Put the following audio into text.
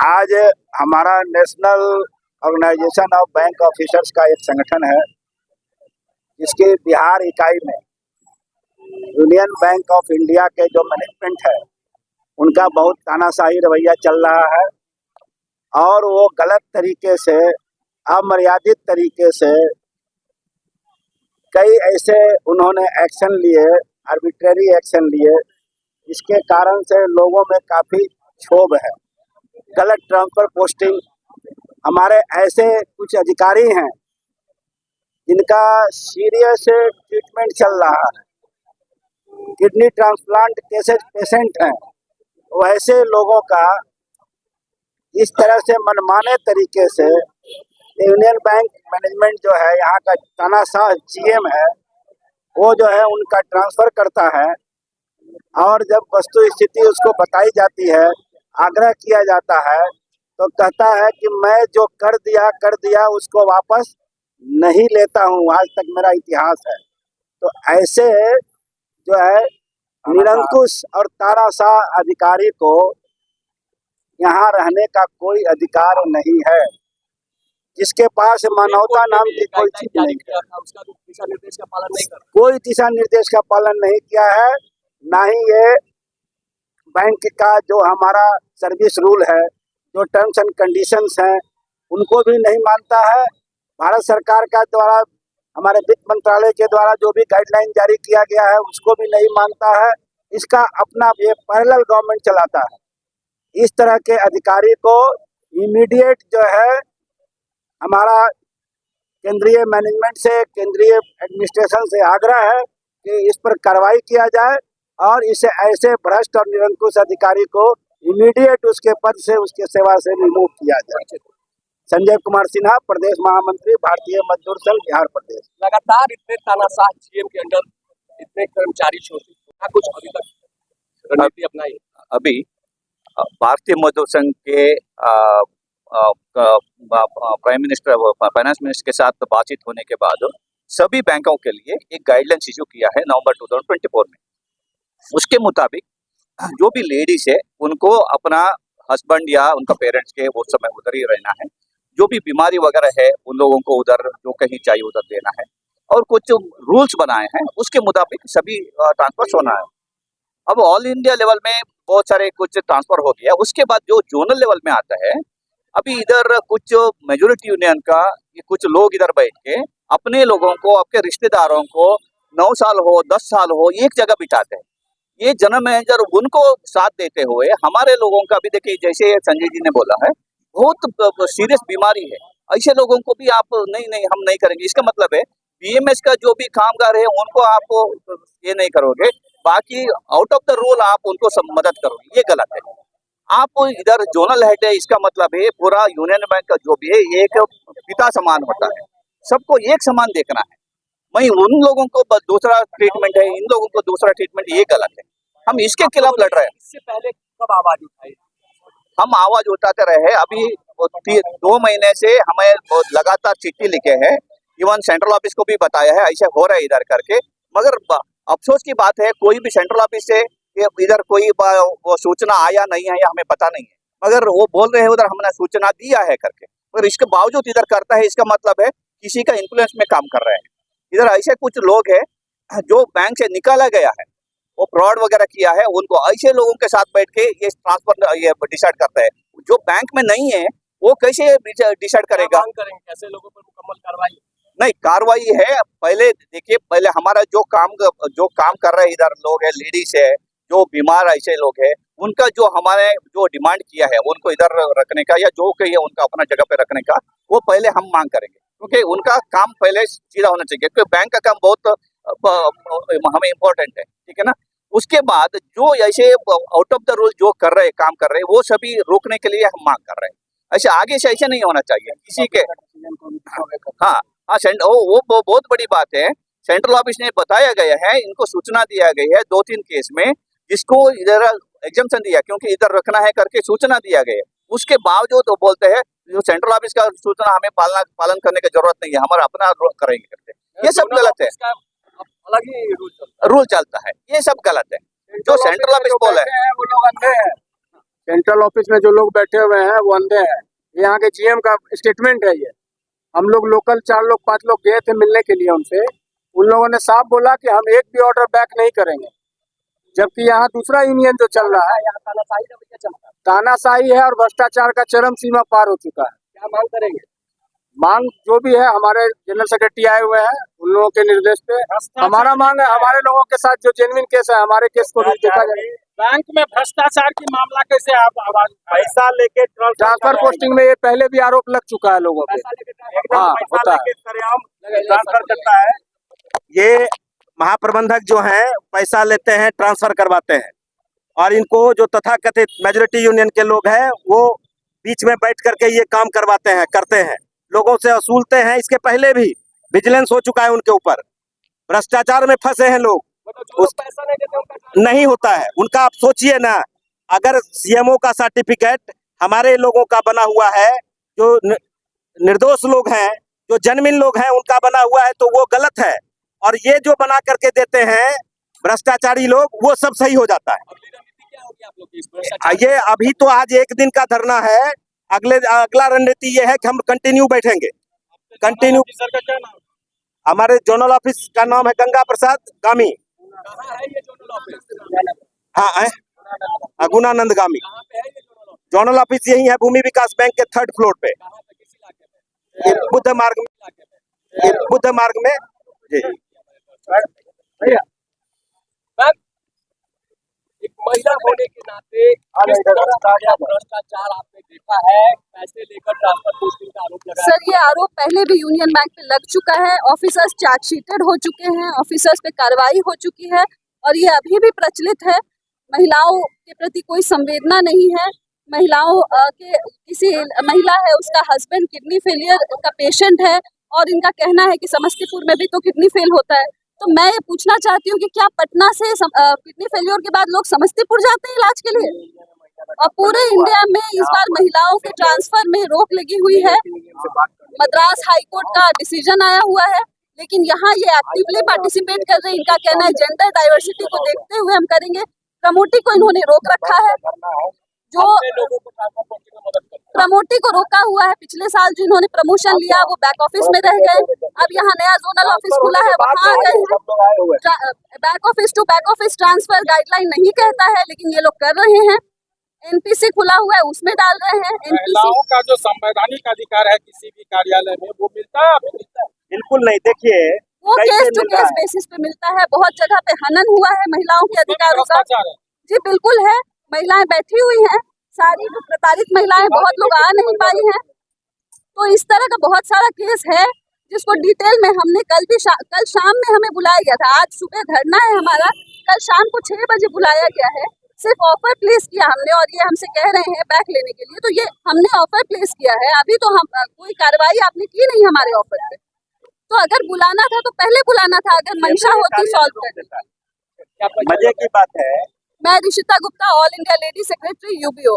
आज हमारा national organisation of bank officers का एक संगठन है, जिसके बिहार इकाई में यूनियन बैंक ऑफ इंडिया के जो मैनेजमेंट है उनका बहुत तानाशाही रवैया चल रहा है और वो गलत तरीके से, अमर्यादित तरीके से कई ऐसे उन्होंने एक्शन लिए, आर्बिट्रेरी एक्शन लिए, जिसके कारण से लोगों में काफ़ी क्षोभ है। गलत ट्रांसफर पोस्टिंग, हमारे ऐसे कुछ अधिकारी हैं जिनका सीरियस ट्रीटमेंट चल रहा है, किडनी ट्रांसप्लांट केसेस पेशेंट हैं, वैसे लोगों का इस तरह से मनमाने तरीके से यूनियन बैंक मैनेजमेंट जो है, यहाँ का तानाशाह जीएम है, वो जो है उनका ट्रांसफ़र करता है और जब वस्तु स्थिति उसको बताई जाती है, आग्रह किया जाता है, तो कहता है कि मैं जो कर दिया उसको वापस नहीं लेता हूँ, आज तक मेरा इतिहास है। तो ऐसे जो है निरंकुश और तानाशाह अधिकारी को यहाँ रहने का कोई अधिकार नहीं है, जिसके पास मानवता नाम की कोई चीज नहीं है। कोई दिशा निर्देश का पालन नहीं किया है, ना ही ये बैंक का जो हमारा सर्विस रूल है, जो टर्म्स एंड कंडीशंस हैं, उनको भी नहीं मानता है। भारत सरकार का द्वारा, हमारे वित्त मंत्रालय के द्वारा जो भी गाइडलाइन जारी किया गया है उसको भी नहीं मानता है। इसका अपना ये पैरेलल गवर्नमेंट चलाता है। इस तरह के अधिकारी को इमीडिएट जो है हमारा केंद्रीय मैनेजमेंट से, केंद्रीय एडमिनिस्ट्रेशन से आग्रह है कि इस पर कार्रवाई किया जाए और इसे ऐसे भ्रष्ट और निरंकुश अधिकारी को इमीडिएट उसके पद से, उसके सेवा से रिमूव किया जाए। संजय कुमार सिन्हा, प्रदेश महामंत्री, भारतीय मजदूर संघ, बिहार प्रदेश। लगातार इतने तानाशाह जीएम के अंडर इतने कर्मचारी छोटे, कुछ अभी तक रणनीति अपनाई? अभी भारतीय मजदूर संघ के प्राइम मिनिस्टर, फाइनेंस मिनिस्टर के साथ बातचीत होने के बाद सभी बैंकों के लिए एक गाइडलाइंस इशू किया है नवंबर 2024 में। उसके मुताबिक जो भी लेडीज है उनको अपना हस्बैंड या उनका पेरेंट्स के वो समय उधर ही रहना है। जो भी बीमारी वगैरह है उन लोगों को उधर जो कहीं चाहिए उधर देना है और कुछ रूल्स बनाए हैं, उसके मुताबिक सभी ट्रांसफर होना है। अब ऑल इंडिया लेवल में बहुत सारे कुछ ट्रांसफर हो गया, उसके बाद जो जोनल लेवल में आता है, अभी इधर कुछ मेजोरिटी यूनियन का कुछ लोग इधर बैठ के अपने लोगों को, आपके रिश्तेदारों को 9 साल हो 10 साल हो एक जगह बिठाते हैं। ये जनरल मैनेजर उनको साथ देते हुए हमारे लोगों का भी देखिए, जैसे संजय जी ने बोला है, बहुत सीरियस बीमारी है, ऐसे लोगों को भी आप नहीं हम नहीं करेंगे। इसका मतलब है बीएमएस का जो भी कामगार है उनको आप ये नहीं करोगे, बाकी आउट ऑफ द रूल आप उनको सब मदद करोगे, ये गलत है। आप इधर जोनल हेड है, इसका मतलब है पूरा यूनियन बैंक का जो भी है एक पिता समान होता है, सबको एक समान देखना है। वही उन लोगों को दूसरा ट्रीटमेंट है, इन लोगों को दूसरा ट्रीटमेंट, ये गलत है। हम इसके खिलाफ लड़ रहे हैं। इससे पहले कब आवाज उठाई? हम आवाज उठाते रहे, अभी 2 महीने से हमें लगातार चिट्ठी लिखे हैं, इवन सेंट्रल ऑफिस को भी बताया है ऐसे हो रहा है इधर करके। मगर अफसोस की बात है, कोई भी सेंट्रल ऑफिस से इधर कोई वो सूचना आया नहीं है या हमें पता नहीं है, मगर वो बोल रहे हैं उधर हमने सूचना दिया है करके, मगर इसके बावजूद इधर करता है। इसका मतलब है किसी का इन्फ्लुएंस में काम कर रहे हैं। इधर ऐसे कुछ लोग हैं जो बैंक से निकाला गया है, वो फ्रॉड वगैरह किया है, उनको ऐसे लोगों के साथ बैठ के ये ट्रांसफर ये डिसाइड करता है। जो बैंक में नहीं है वो कैसे डिसाइड करेगा? ऐसे लोगों पर मुकम्मल कार्रवाई नहीं, कार्रवाई है। पहले देखिए, पहले हमारा जो काम कर रहे इधर लोग है, लेडीज है, जो बीमार ऐसे लोग है, उनका जो हमारे जो डिमांड किया है उनको इधर रखने का या जो कहिए उनका अपना जगह पे रखने का, वो पहले हम मांग करेंगे, क्योंकि उनका काम पहले सीधा होना चाहिए, क्योंकि बैंक का काम बहुत हमें इम्पोर्टेंट है, ठीक है ना। उसके बाद जो ऐसे आउट ऑफ द रूल जो कर रहे काम कर रहे, वो सभी रोकने के लिए हम मांग कर रहे हैं। ऐसे आगे से ऐसे नहीं होना चाहिए किसी के। हाँ, वो बहुत बड़ी बात है। सेंट्रल ऑफिस ने बताया गया है, इनको सूचना दिया गई है 2-3 केस में, जिसको इधर एग्जाम्पशन दिया क्योंकि इधर रखना है करके सूचना दिया गया है। उसके बावजूद वो बोलते हैं जो सेंट्रल ऑफिस का सूचना हमें पालन करने की जरूरत नहीं है, हमारा अपना करेंगे करते। ये सब गलत है, अलग ही रूल चलता है, ये सब गलत है। जो सेंट्रल ऑफिस बोला है वो लोग अंधे हैं। सेंट्रल ऑफिस में जो लोग बैठे हुए हैं वो अंधे हैं। ये यहाँ के जीएम का स्टेटमेंट है ये। हम लोग लोकल 4 लोग 5 लोग गए थे मिलने के लिए उनसे। उन लोगों ने साफ बोला कि हम एक भी ऑर्डर बैक नहीं करेंगे, जबकि यहाँ दूसरा यूनियन जो चल रहा है तानाशाही है और भ्रष्टाचार का चरम सीमा पार हो चुका है। क्या मांग करेंगे? मांग जो भी है, हमारे जनरल सेक्रेटरी आए हुए हैं, उन लोगों के निर्देश पे हमारा मांग है हमारे लोगों के साथ जो जेन्युइन केस है हमारे केस को भी देखा जाए। बैंक में भ्रष्टाचार की मामला कैसे आप आवाज पैसा लेके ट्रांसफर पोस्टिंग में ये पहले भी आरोप लग चुका है लोगों पे। हाँ होता है। ट्रांसफर करता है ये महाप्रबंधक जो हैं, पैसा लेते हैं, ट्रांसफर करवाते हैं, और इनको जो तथाकथित मेजोरिटी यूनियन के लोग हैं वो बीच में बैठ करके ये काम करवाते हैं, करते हैं, लोगों से वसूलते हैं। इसके पहले भी विजिलेंस हो चुका है उनके ऊपर, भ्रष्टाचार में फंसे हैं लोग। पैसा नहीं देते उनका नहीं होता है उनका। आप सोचिए ना, अगर सीएमओ का सर्टिफिकेट हमारे लोगों का बना हुआ है, जो निर्दोष लोग हैं, जो जेन्युइन लोग हैं, उनका बना हुआ है, तो वो गलत है। और ये जो बना करके देते हैं भ्रष्टाचारी लोग, वो सब सही हो जाता है। अगली रणनीति क्या होगी आप लोग की इस भ्रष्टाचार? ये अभी तो आज एक दिन का धरना है, अगला रणनीति ये है कि हम कंटिन्यू बैठेंगे। कंटिन्यू। ऑफिसर का क्या नाम? हमारे जोनल ऑफिस का नाम है गंगा प्रसाद गामी। कहाँ है ये जोनल ऑफिस? हाँ है गुणानंद गामी। कहाँ पे है ये जोनल ऑफिस? जोनल ऑफिस यही है भूमि विकास बैंक के 3rd फ्लोर पे, कहाँ पे, किस इलाके में? ये बुद्ध मार्ग में, इलाके में। ये बुद्ध मार्ग में जी। मैम, एक महिला होने के नाते किस तरह का भ्रष्टाचार आपने देखा है? पैसे लेकर ट्रांसफर पोस्टिंग का आरोप लगा है। सर, ये आरोप पहले भी यूनियन बैंक पे लग चुका है। ऑफिसर्स चार्जशीटेड हो चुके हैं, ऑफिसर्स पे कार्रवाई हो चुकी है, और ये अभी भी प्रचलित है। महिलाओं के प्रति कोई संवेदना नहीं है। महिलाओं के किसी महिला है, उसका हस्बैंड किडनी फेलियर का पेशेंट है, और इनका कहना है कि समस्तीपुर में भी तो किडनी फेल होता है। तो मैं ये पूछना चाहती हूँ कि क्या पटना से किडनी फेलियर के बाद लोग समस्तीपुर जाते हैं इलाज के लिए? और पूरे इंडिया में इस बार महिलाओं के ट्रांसफर में रोक लगी हुई है। मद्रास हाई कोर्ट का डिसीजन आया हुआ है, लेकिन यहाँ ये एक्टिवली पार्टिसिपेट कर रहे हैं। इनका कहना है जेंडर डाइवर्सिटी को देखते हुए हम करेंगे। प्रमोटी को इन्होंने रोक रखा है, जो लोगों को ट्रांसफर पोस्टिंग में मदद करते प्रमोटी को रोका हुआ है। पिछले साल जो इन्होंने प्रमोशन लिया वो बैक ऑफिस में रह गए। अब यहाँ नया जोनल ऑफिस खुला है, वहाँ आ गए हैं। Back office to back office transfer guideline नहीं कहता है, लेकिन ये लोग कर रहे हैं। एनपीसी खुला हुआ है, उसमें डाल रहे हैं। महिलाओं का जो संवैधानिक अधिकार है किसी भी कार्यालय में, वो मिलता है? अभी मिलता है? बिल्कुल नहीं। देखिए वो कैसे केस टू मिल रहा केस है। बेसिस पे मिलता है। बहुत जगह पे हनन हुआ है महिलाओं के अधिकारों का। भ्रष्टाचार है। जी बिल्कुल है। महिलाएं बैठी हुई हैं, सारी जो प्रताड़ित महिलाएं, बहुत लोग आ नहीं पाई हैं। तो इस तरह का बहुत सारा केस है जिसको डिटेल में हमने कल शाम में हमें बुलाया गया था। आज सुबह धरना है हमारा, कल शाम को 6 बजे बुलाया गया है। सिर्फ ऑफर प्लेस किया हमने, और ये हमसे कह रहे हैं बैक लेने के लिए। तो ये हमने ऑफर प्लेस किया है, अभी तो हम कोई कार्रवाई आपने की नहीं हमारे ऑफर पे। तो अगर बुलाना था तो पहले बुलाना था, अगर मंशा होती सॉल्व करने की। क्या मजे की बात है। मैं Rishita Gupta, all India lady secretary, UBO.